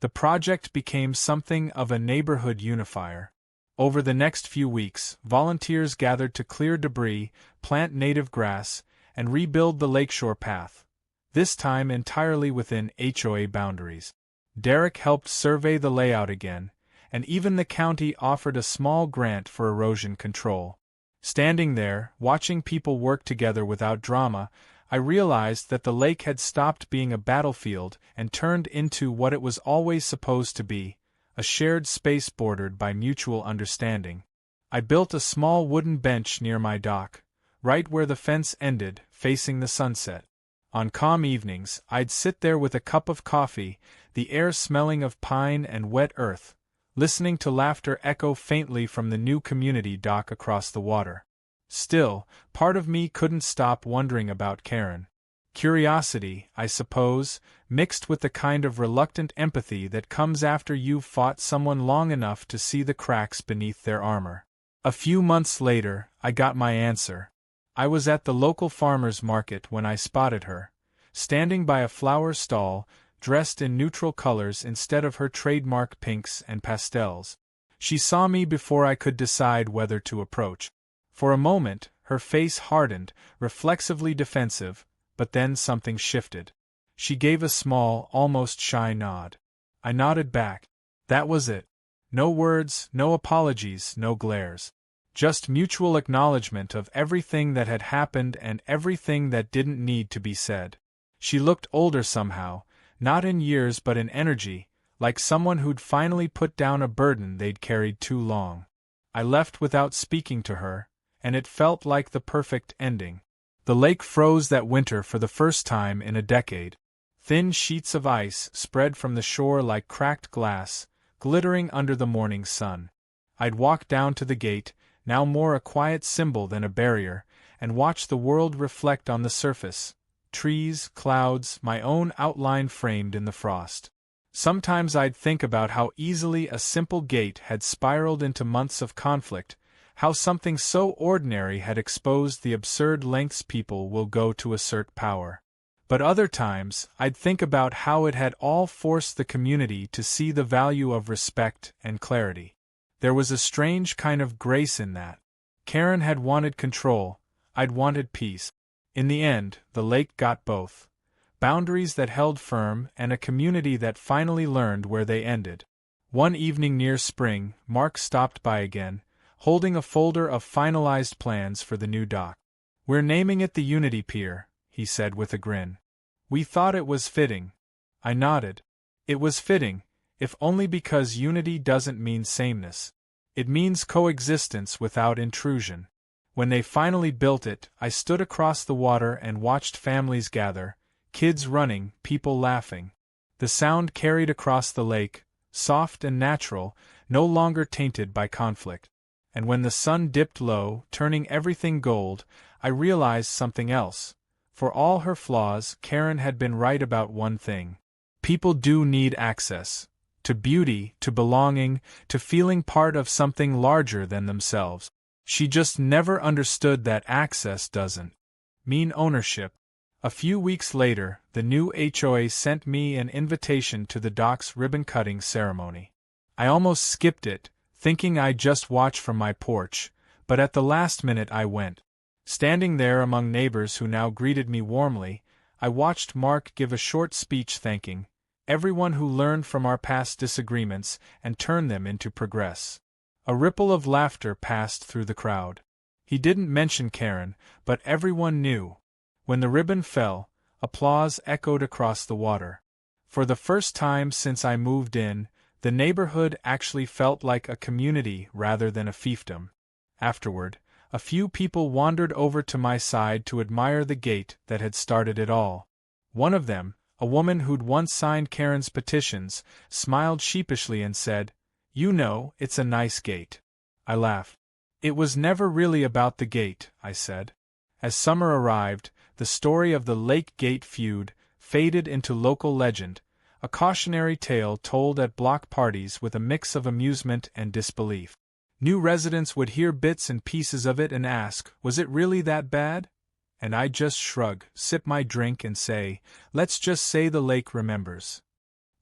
The project became something of a neighborhood unifier. Over the next few weeks, volunteers gathered to clear debris, plant native grass, and rebuild the lakeshore path, this time entirely within HOA boundaries. Derek helped survey the layout again, and even the county offered a small grant for erosion control. Standing there, watching people work together without drama, I realized that the lake had stopped being a battlefield and turned into what it was always supposed to be, a shared space bordered by mutual understanding. I built a small wooden bench near my dock, right where the fence ended, facing the sunset. On calm evenings, I'd sit there with a cup of coffee, the air smelling of pine and wet earth, listening to laughter echo faintly from the new community dock across the water. Still, part of me couldn't stop wondering about Karen. Curiosity, I suppose, mixed with the kind of reluctant empathy that comes after you've fought someone long enough to see the cracks beneath their armor. A few months later, I got my answer. I was at the local farmer's market when I spotted her, standing by a flower stall, dressed in neutral colors instead of her trademark pinks and pastels. She saw me before I could decide whether to approach. For a moment, her face hardened, reflexively defensive, but then something shifted. She gave a small, almost shy nod. I nodded back. That was it. No words, no apologies, no glares. Just mutual acknowledgement of everything that had happened and everything that didn't need to be said. She looked older somehow, not in years but in energy, like someone who'd finally put down a burden they'd carried too long. I left without speaking to her, and it felt like the perfect ending. The lake froze that winter for the first time in a decade. Thin sheets of ice spread from the shore like cracked glass, glittering under the morning sun. I'd walk down to the gate, now more a quiet symbol than a barrier, and watch the world reflect on the surface. Trees, clouds, my own outline framed in the frost. Sometimes I'd think about how easily a simple gate had spiraled into months of conflict, how something so ordinary had exposed the absurd lengths people will go to assert power. But other times, I'd think about how it had all forced the community to see the value of respect and clarity. There was a strange kind of grace in that. Karen had wanted control, I'd wanted peace. In the end, the lake got both. Boundaries that held firm and a community that finally learned where they ended. One evening near spring, Mark stopped by again, holding a folder of finalized plans for the new dock. "We're naming it the Unity Pier," he said with a grin. "We thought it was fitting." I nodded. It was fitting, if only because unity doesn't mean sameness. It means coexistence without intrusion. When they finally built it, I stood across the water and watched families gather, kids running, people laughing. The sound carried across the lake, soft and natural, no longer tainted by conflict. And when the sun dipped low, turning everything gold, I realized something else. For all her flaws, Karen had been right about one thing. People do need access. To beauty, to belonging, to feeling part of something larger than themselves. She just never understood that access doesn't mean ownership. A few weeks later, the new HOA sent me an invitation to the dock's ribbon-cutting ceremony. I almost skipped it, thinking I'd just watch from my porch, but at the last minute I went. Standing there among neighbors who now greeted me warmly, I watched Mark give a short speech thanking everyone who learned from our past disagreements and turned them into progress. A ripple of laughter passed through the crowd. He didn't mention Karen, but everyone knew. When the ribbon fell, applause echoed across the water. For the first time since I moved in, the neighborhood actually felt like a community rather than a fiefdom. Afterward, a few people wandered over to my side to admire the gate that had started it all. One of them, a woman who'd once signed Karen's petitions, smiled sheepishly and said, "You know, it's a nice gate." I laughed. "It was never really about the gate," I said. As summer arrived, the story of the Lake Gate feud faded into local legend, a cautionary tale told at block parties with a mix of amusement and disbelief. New residents would hear bits and pieces of it and ask, "Was it really that bad?" And I'd just shrug, sip my drink and say, "Let's just say the lake remembers."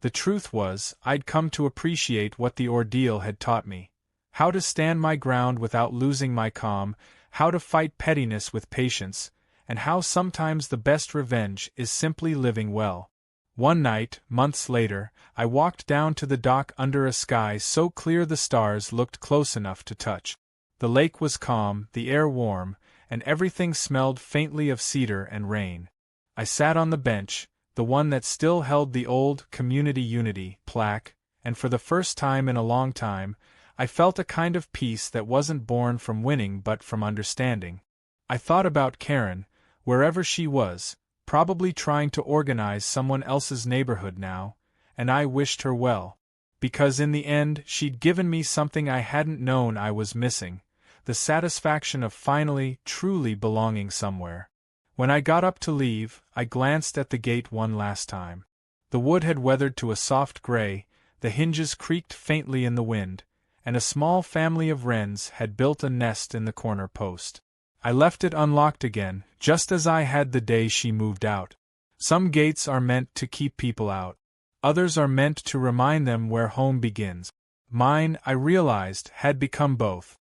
The truth was, I'd come to appreciate what the ordeal had taught me. How to stand my ground without losing my calm, how to fight pettiness with patience, and how sometimes the best revenge is simply living well. One night, months later, I walked down to the dock under a sky so clear the stars looked close enough to touch. The lake was calm, the air warm, and everything smelled faintly of cedar and rain. I sat on the bench, the one that still held the old Community Unity plaque, and for the first time in a long time, I felt a kind of peace that wasn't born from winning but from understanding. I thought about Karen, wherever she was, probably trying to organize someone else's neighborhood now, and I wished her well. Because in the end she'd given me something I hadn't known I was missing, the satisfaction of finally, truly belonging somewhere. When I got up to leave, I glanced at the gate one last time. The wood had weathered to a soft gray, the hinges creaked faintly in the wind, and a small family of wrens had built a nest in the corner post. I left it unlocked again, just as I had the day she moved out. Some gates are meant to keep people out. Others are meant to remind them where home begins. Mine, I realized, had become both.